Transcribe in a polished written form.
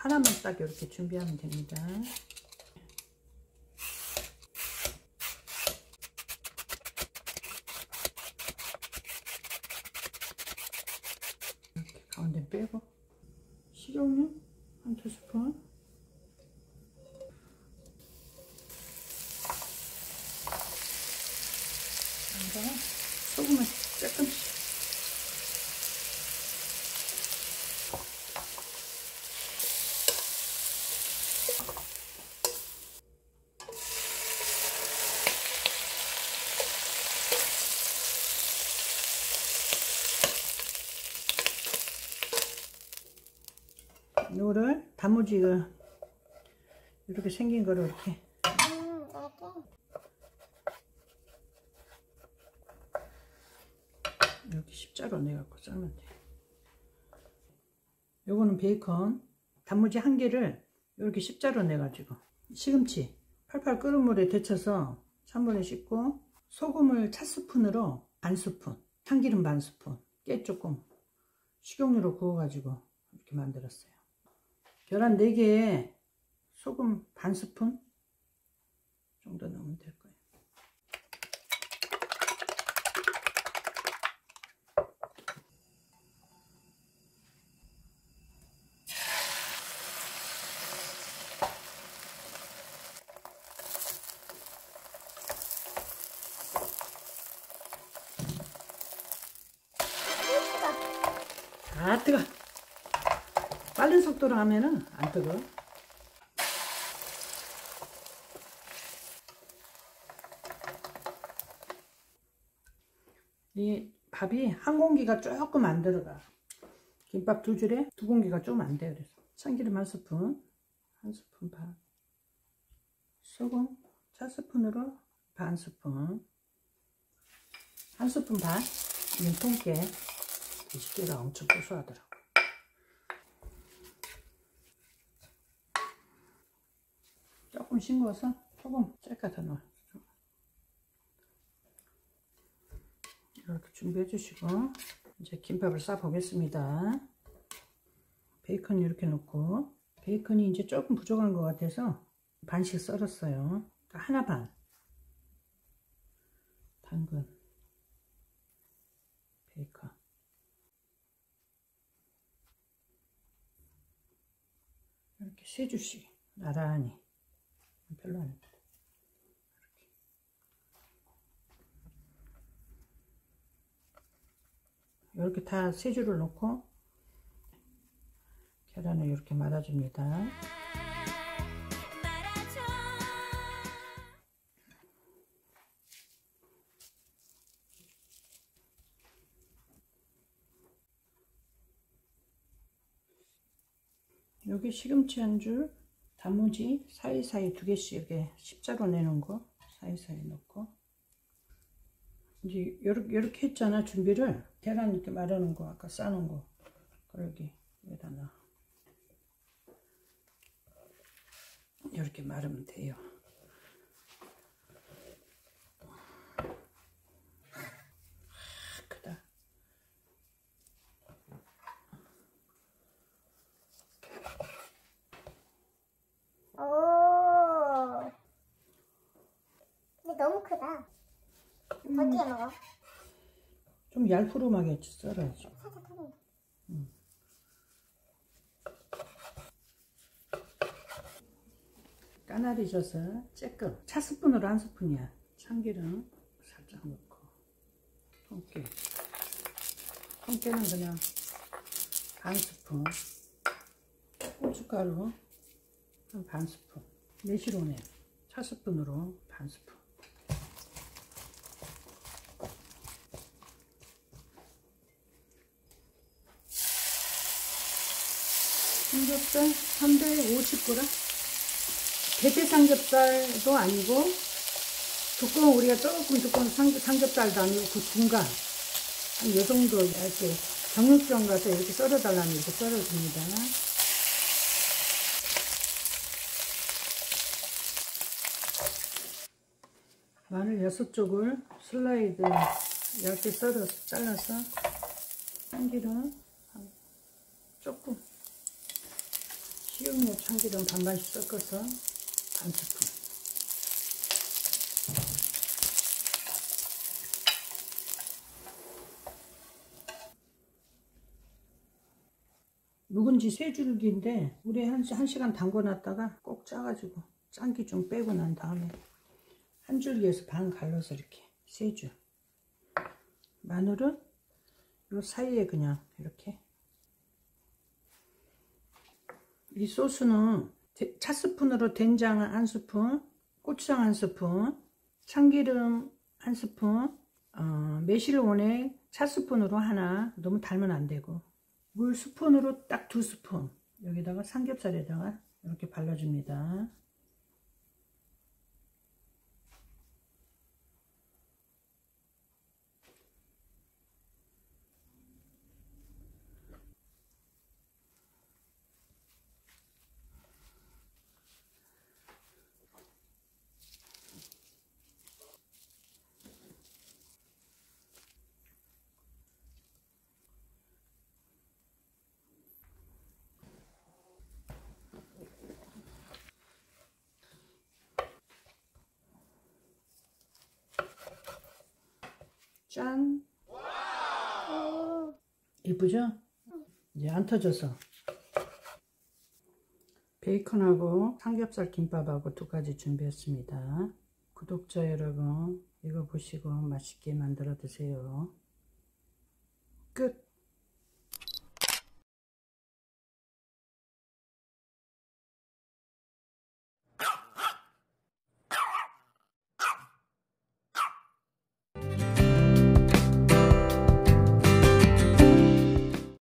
하나만 딱 이렇게 준비하면 됩니다. 이렇게 가운데 빼고 식용유 한 2스푼, 소금을 조금씩, 이거를 단무지가 이렇게 생긴 거를 이렇게 이렇게 십자로 내갖고 썰면 돼. 요거는 베이컨, 단무지 한 개를 이렇게 십자로 내가지고, 시금치 팔팔 끓은 물에 데쳐서 찬물에 씻고, 소금을 찻스푼으로 반 스푼, 참기름 반 스푼, 깨 조금, 식용유로 구워가지고 이렇게 만들었어요. 계란 4개에 소금 반 스푼 정도 넣으면 될 거예요. 다 뜨거. 빠른 속도로 하면은 안 뜨거. 이 밥이 한 공기가 조금 안 들어가. 김밥 2줄에 2공기가 좀 안 돼요. 그래서 참기름 한 스푼, 한 스푼 반, 소금 찻스푼으로 반 스푼, 한 스푼 반. 이건 통깨. 뒤집개가 엄청 고소하더라고. 조금 싱거워서 소금 짤까 더 넣어. 이렇게 준비해 주시고, 이제 김밥을 싸 보겠습니다. 베이컨 이렇게 넣고, 베이컨이 이제 조금 부족한 것 같아서 반씩 썰었어요. 그러니까 하나 반. 당근, 베이컨, 이렇게 3줄씩 나란히. 별로 안 예쁘다. 이렇게 다 3줄을 넣고 계란을 이렇게 말아줍니다. 여기 시금치 한 줄, 단무지 사이사이 2개씩 이렇게 십자로 내놓은 거 사이사이 넣고, 이제 이렇게 했잖아. 준비를 계란 이렇게 말아놓은 거, 아까 싸놓은 거, 여기 여기다 넣어. 이렇게 말으면 돼요. 크다. 오, 근데 너무 크다. 어떻게 먹어? 좀 얄푸름하게 썰어야지. 살짝 크게. 까나리 젓을 쬐끔, 찻스푼으로 한 스푼이야. 참기름 살짝 넣고, 통깨는 그냥 반 스푼, 고춧가루 한 반 스푼, 매실오네 찻스푼으로 반 스푼. 삼겹살 350g. 대패 삼겹살도 아니고, 두꺼운, 우리가 조금 두꺼운 삼겹살도 아니고, 그 중간, 한 이 정도 이렇게 정육점 가서 이렇게 썰어달라면 이렇게 썰어줍니다. 마늘 6쪽을 슬라이드 얇게 썰어서 잘라서, 참기름 조금, 식용유 참기름 반반씩 섞어서 반 스푼. 묵은지 3줄기인데 물에 한 시간 담궈 놨다가 꼭 짜가지고 짠기 좀 빼고 난 다음에 한 줄기에서 반 갈라서 이렇게 3줄. 마늘은 요 사이에 그냥 이렇게. 이 소스는 차스푼으로 된장 1스푼, 고추장 1스푼, 참기름 1스푼, 매실원액 차스푼으로 하나, 너무 달면 안되고, 물 스푼으로 딱 2스푼, 여기다가 삼겹살에다가 이렇게 발라줍니다. 짠! 이쁘죠? 이제 안 터져서. 베이컨하고 삼겹살 김밥하고 2가지 준비했습니다. 구독자 여러분, 이거 보시고 맛있게 만들어 드세요. 끝!